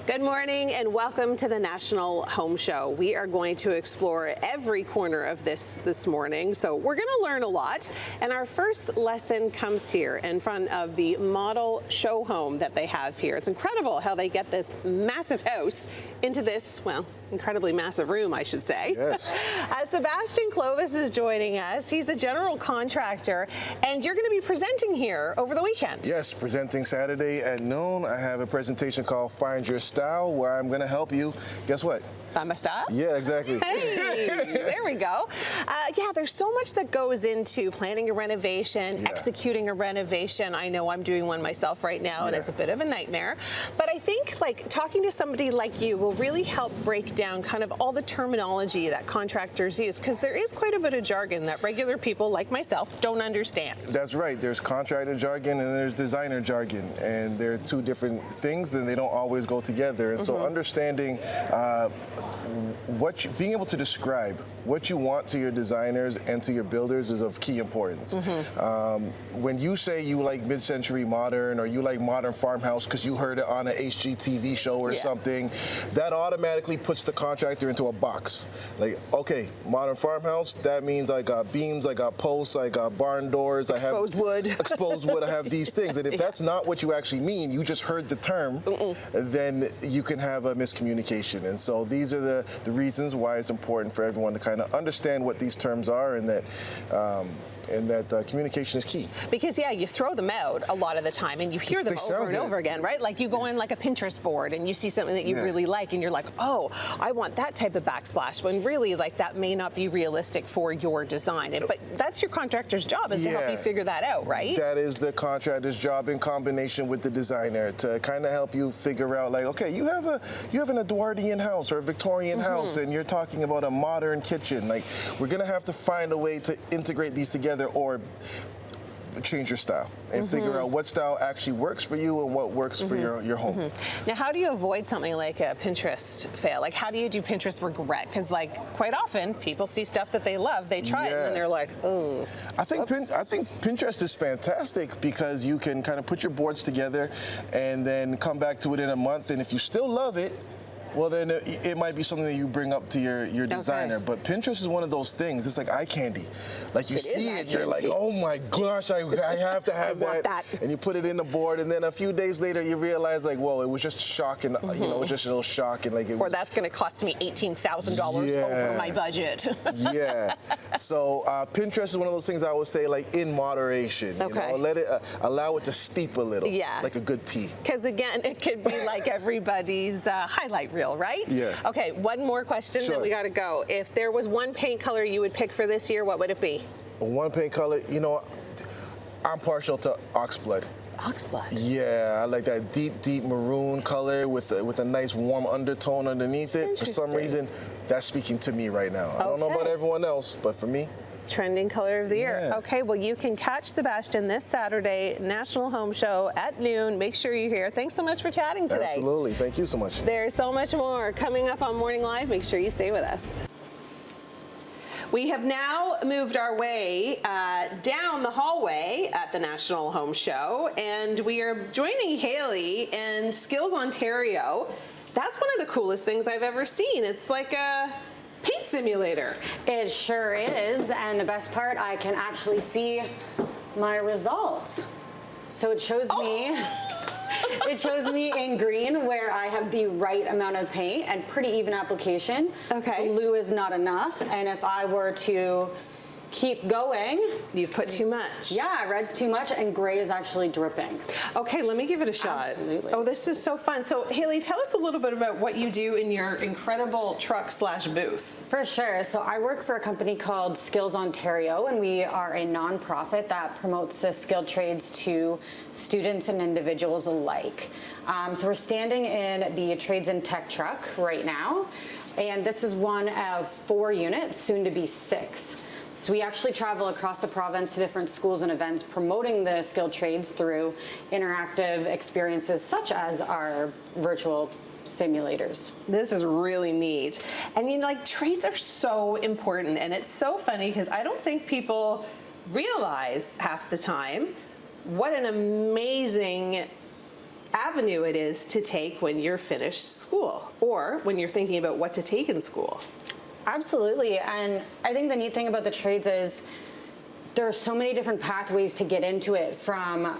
Good morning and welcome to the National Home Show. We are going to explore every corner of this morning, so we're going to learn a lot. And our first lesson comes here in front of the model show home that they have here. It's incredible how they get this massive house into this, well, incredibly massive room, I should say. Yes. Sebastian Clovis is joining us. He's a general contractor, and you're going to be presenting here over the weekend. Yes, presenting Saturday at noon. I have a presentation called Find Your Style, where I'm going to help you. Guess what? Find my style? Yeah, exactly. Hey, there we go. Yeah, there's so much that goes into planning a renovation, executing a renovation. I know I'm doing one myself right now, and it's a bit of a nightmare. But I think like talking to somebody like you will really help break down kind of all the terminology that contractors use, because there is quite a bit of jargon that regular people like myself don't understand. That's right. There's contractor jargon and there's designer jargon, and they're two different things, and they don't always go together. And so understanding being able to describe what you want to your designers and to your builders is of key importance. When you say you like mid-century modern, or you like modern farmhouse because you heard it on an HGTV show or something, that automatically puts the contractor into a box. Like, okay, modern farmhouse, that means I got beams, I got posts, I got barn doors, exposed wood. Exposed wood, I have these things. And if that's not what you actually mean, you just heard the term, then you can have a miscommunication. And so these are the reasons why it's important for everyone to kind of understand what these terms are, and that communication is key. Because you throw them out a lot of the time and you hear them over and over again, right? Like you go on like a Pinterest board and you see something that you really like and you're like, oh, I want that type of backsplash, when really like that may not be realistic for your design. But that's your contractor's job, is to help you figure that out, right? That is the contractor's job in combination with the designer to kind of help you figure out, like, okay, you have an Edwardian house or a Victorian house, and you're talking about a modern kitchen. Like, we're gonna have to find a way to integrate these together, or change your style and figure out what style actually works for you and what works for your home. Now, how do you avoid something like a Pinterest fail? Like, how do you do Pinterest regret? Because, like, quite often people see stuff that they love, they try it, and then they're like, oh. I think Pinterest is fantastic because you can kind of put your boards together and then come back to it in a month, and if you still love it, well, then it might be something that you bring up to your designer. But Pinterest is one of those things. It's like eye candy. Like, you see it, you're like, oh my gosh, I have to have that. And you put it in the board, and then a few days later you realize, like, whoa, it was just shocking. You know, it was just a little shocking. Like, or that's going to cost me $18,000 over my budget. So Pinterest is one of those things I would say, like, in moderation. You know, let it allow it to steep a little. Like a good tea. Because again, it could be like everybody's highlight reel, right? Okay, one more question, then we got to go. If there was one paint color you would pick for this year, what would it be? One paint color, you know, I'm partial to oxblood. Oxblood? Yeah, I like that deep maroon color with a nice warm undertone underneath it. For some reason, that's speaking to me right now. I don't know about everyone else, but for me, trending color of the year. Okay, well, you can catch Sebastian this Saturday, National Home Show at noon. Make sure you're here. Thanks so much for chatting today. Absolutely. Thank you so much. There's so much more coming up on Morning Live. Make sure you stay with us. We have now moved our way down the hallway at the National Home Show, and we are joining Haley in Skills Ontario. That's one of the coolest things I've ever seen. It's like a paint simulator. It sure is, and the best part, I can actually see my results. So it shows me it shows me in green where I have the right amount of paint and pretty even application. Blue is not enough, and if I were to keep going, you've put too much. Yeah, red's too much and gray is actually dripping. Okay, let me give it a shot. Absolutely. Oh, this is so fun. So Haley, tell us a little bit about what you do in your incredible truck/booth. For sure. So I work for a company called Skills Ontario, and we are a nonprofit that promotes the skilled trades to students and individuals alike. So we're standing in the Trades and Tech truck right now, and this is one of 4 units, soon to be 6. So we actually travel across the province to different schools and events promoting the skilled trades through interactive experiences such as our virtual simulators. This is really neat. I mean, like, trades are so important, and it's so funny because I don't think people realize half the time what an amazing avenue it is to take when you're finished school or when you're thinking about what to take in school. Absolutely, and I think the neat thing about the trades is there are so many different pathways to get into it, from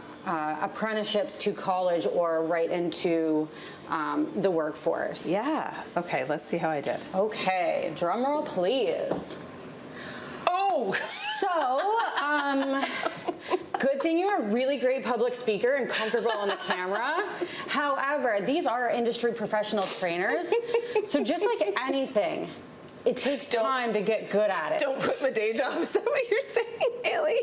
apprenticeships to college or right into the workforce. Yeah. Okay, let's see how I did. Okay, drum roll please. Oh! So, good thing you're a really great public speaker and comfortable on the camera. However, these are industry professional trainers, so just like anything, it takes time to get good at it. Don't quit my day job. Is that what you're saying, Haley?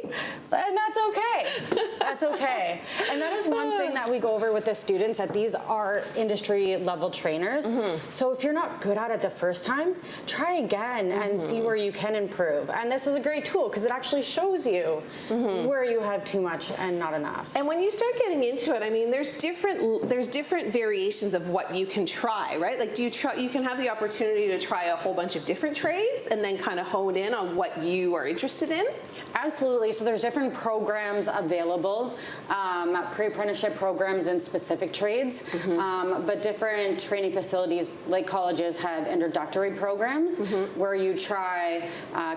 And that's okay. That's okay. And that is one thing that we go over with the students, that these are industry level trainers. So if you're not good at it the first time, try again and see where you can improve. And this is a great tool because it actually shows you where you have too much and not enough. And when you start getting into it, I mean, there's different variations of what you can try, right? Like, you can have the opportunity to try a whole bunch of different trades and then kind of hone in on what you are interested in? Absolutely. So there's different programs available, pre-apprenticeship programs in specific trades, but different training facilities like colleges have introductory programs where you try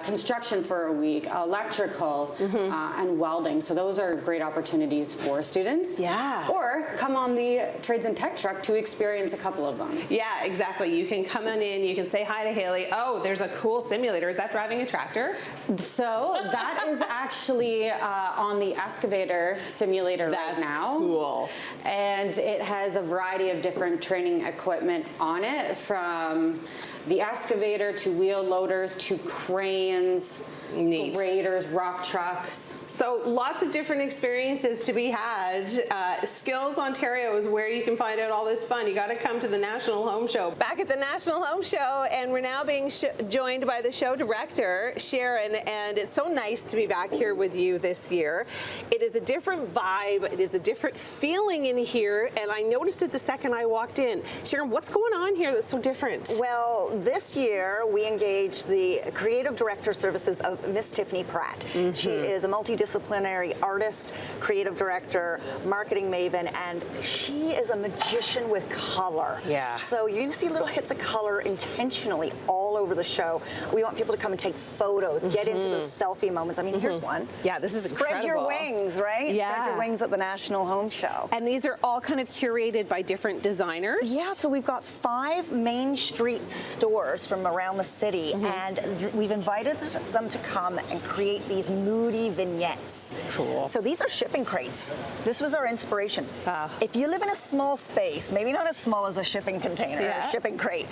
construction for a week, electrical, and welding. So those are great opportunities for students. Yeah. Or come on the trades and tech truck to experience a couple of them. Yeah, exactly. You can come on in, you can say hi to Haley. Oh, there's a cool simulator. Is that driving a tractor? So that is actually on the excavator simulator right now. Cool. And it has a variety of different training equipment on it, from the excavator to wheel loaders to cranes, graders, rock trucks. So lots of different experiences to be had. Skills Ontario is where you can find out all this fun. You got to come to the National Home Show. Back at the National Home Show, and we're now being joined by the show director, Sharon, and it's so nice to be back here with you this year. It is a different vibe. It is a different feeling in here, and I noticed it the second I walked in. Sharon, what's going on here that's so different? Well, this year we engaged the creative director services of Miss Tiffany Pratt. She is a multidisciplinary artist, creative director, marketing maven, and she is a magician with color. Yeah. So you're going to see little hits of color intentionally all over the show. We want people to come and take photos, get into those selfie moments. I mean, here's one. Yeah, this is Spread incredible. your wings, right? Yeah. Spread your wings at the National Home Show. And these are all kind of curated by different designers? Yeah, so we've got 5 Main Street stores from around the city, and we've invited them to come and create these moody vignettes. Cool. So these are shipping crates. This was our inspiration. If you live in a small space, maybe not as small as a shipping container, Yeah. a shipping crate,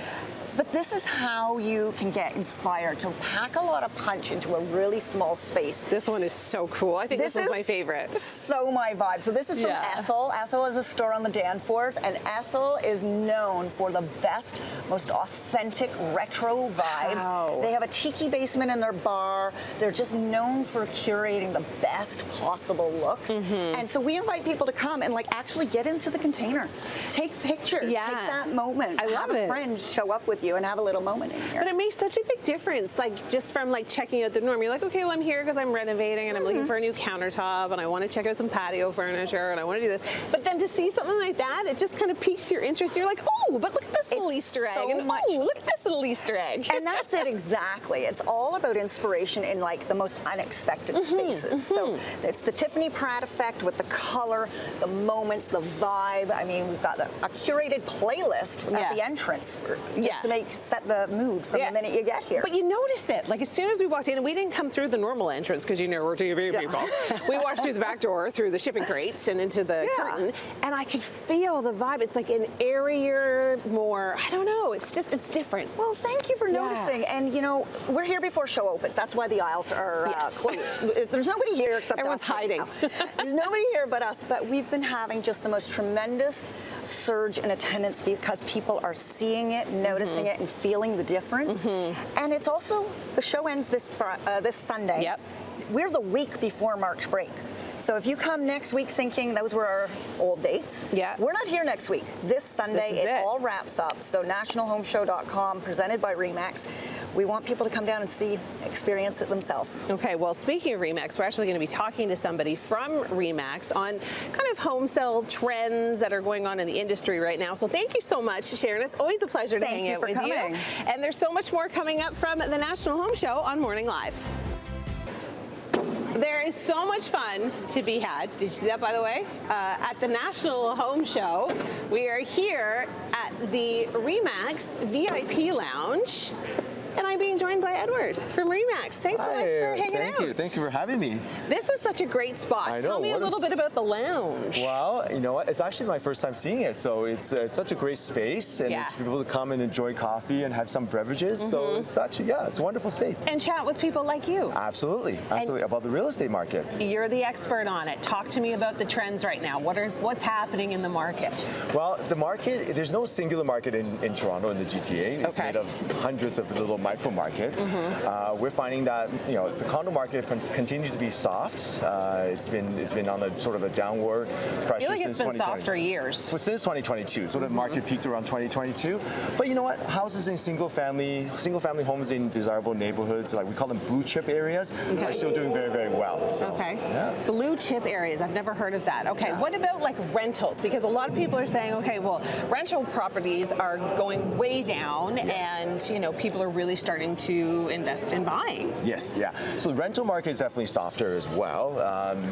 but this is how you can get inspired to pack a lot of punch into a really small space. This one is so cool. I think this was my favorite. So my vibe. So this is from Yeah. Ethel. Ethel is a store on the Danforth, and Ethel is known for the best, most authentic retro vibes. Wow. They have a tiki basement in their bar. They're just known for curating the best possible looks. And so we invite people to come and like actually get into the container, take pictures, Yeah. take that moment. I love have it. a friend show up with you and have a little moment in here. But it makes such a big difference, like just from like checking out the norm. You're like, okay, well, I'm here because I'm renovating and I'm looking for a new countertop and I want to check out some patio furniture and I want to do this. But then to see something like that, it just kind of piques your interest. You're like, oh, but look at this little It's Easter egg. so And much- oh, look at this little Easter egg. And that's it exactly. It's all about inspiration in like the most unexpected spaces. So it's the Tiffany Pratt effect with the color, the moments, the vibe. I mean, we've got a curated playlist Yeah. at the entrance for, Yeah. just to set the mood from Yeah. the minute you get here. But you notice it. Like as soon as we walked in, and we didn't come through the normal entrance because you know we're TV people. We walked through the back door, through the shipping crates, and into the curtain, and I could feel the vibe. It's like an airier, more. I don't know. It's different. Well, thank you for noticing. And you know, we're here before show opens. That's why the aisles are Yes. closed. There's nobody here except Everyone's us right hiding. now. There's nobody here but us. But we've been having just the most tremendous surge in attendance because people are seeing it, noticing it, and feeling the difference. And it's also, the show ends this Sunday. Yep. We're the week before March break. So if you come next week thinking those were our old dates, Yeah. we're not here next week. This Sunday, This is it. all wraps up. So nationalhomeshow.com, presented by RE/MAX. We want people to come down and see, experience it themselves. Okay, well, speaking of RE/MAX, we're actually going to be talking to somebody from RE/MAX on kind of home sale trends that are going on in the industry right now. So thank you so much, Sharon. It's always a pleasure to Thank hang you out for with coming. you. And there's so much more coming up from the National Home Show on Morning Live. There is so much fun to be had. Did you see that, by the way? At the National Home Show, we are here at the RE/MAX VIP Lounge. And I'm being joined by Edward from RE/MAX. Thanks so much for hanging out. Thank you for having me. This is such a great spot. I know, Tell me a little bit about the lounge. Well, you know what? It's actually my first time seeing it, so it's such a great space, and Yeah. it's people to come and enjoy coffee and have some beverages. So it's actually, it's a wonderful space. And chat with people like you. Absolutely, about the real estate market. You're the expert on it. Talk to me about the trends right now. What's happening in the market? Well, the market, there's no singular market in Toronto, in the GTA. It's Okay. made of hundreds of little micro markets. We're finding that the condo market continues to be soft. It's been on a sort of a downward I pressure feel like since it's been 2020. soft for years. Well, since 2022, so the market peaked around 2022. But you know what? Houses in single family homes in desirable neighborhoods, like we call them blue chip areas, are still doing very, very well. So, Okay. Yeah. Blue chip areas. I've never heard of that. Okay. What about like rentals? Because a lot of people are saying, okay, well, rental properties are going way down, and people are really starting to invest in buying. Yes, yeah. So the rental market is definitely softer as well.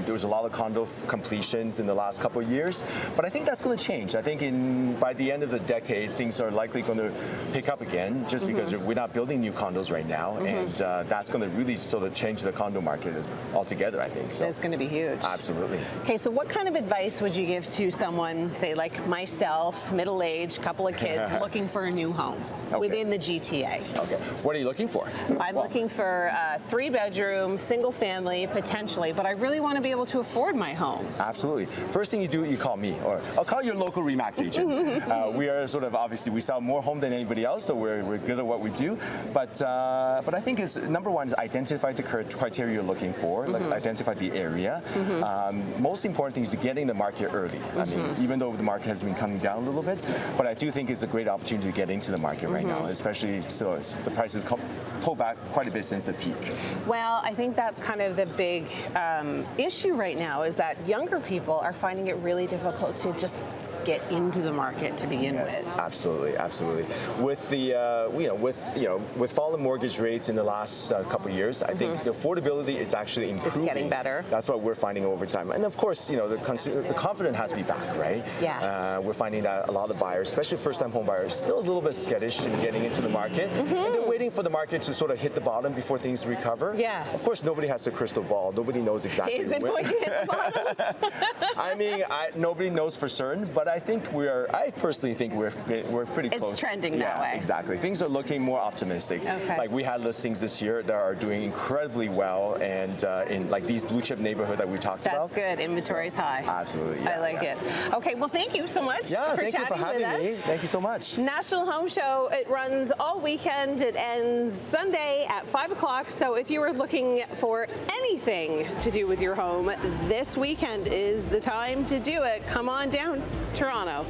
There was a lot of condo completions in the last couple of years, but I think that's going to change. I think by the end of the decade, things are likely going to pick up again, just because we're not building new condos right now, and that's going to really sort of change the condo market altogether, I think. So It's going to be huge. absolutely. Okay, so what kind of advice would you give to someone, say like myself, middle-aged, couple of kids, looking for a new home within the GTA? Okay. What are you looking for? I'm looking for a 3-bedroom, single family, potentially, but I really want to be able to afford my home. Absolutely. First thing you do, you call me, or I'll call your local RE/MAX agent. We are sort of, obviously, we sell more home than anybody else, so we're good at what we do. But I think number one is identify the criteria you're looking for, like identify the area. Most important thing is to get in the market early. I mean, even though the market has been coming down a little bit, but I do think it's a great opportunity to get into the market right now, especially so the prices pull back quite a bit since the peak. Well, I think that's kind of the big issue right now, is that younger people are finding it really difficult to just get into the market to begin Yes, with. absolutely, absolutely. With the with fallen mortgage rates in the last couple of years, I think the affordability is actually improving. getting better. That's what we're finding over time, and of course, the confidence has to be back, right? Yeah. We're finding that a lot of buyers, especially first-time home buyers, still a little bit skittish in getting into the market, and they're waiting for the market to sort of hit the bottom before things recover. Yeah. Of course, nobody has a crystal ball. Nobody knows exactly. Is it going to hit the bottom? I mean, nobody knows for certain, but I personally think we're pretty close. It's trending that way. Exactly. Things are looking more optimistic. Okay. Like we had listings this year that are doing incredibly well, and in like these blue chip neighborhood that we talked about. That's good. Inventory's high. Absolutely. I like it. Okay, well, thank you so much Yeah, for thank you chatting for having with me. us. Thank you so much. National Home Show, it runs all weekend. It ends Sunday at 5 o'clock. So if you are looking for anything to do with your home, this weekend is the time to do it. Come on down, Toronto.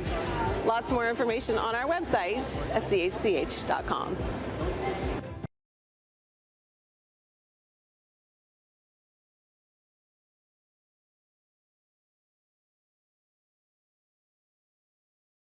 Lots more information on our website at chch.com.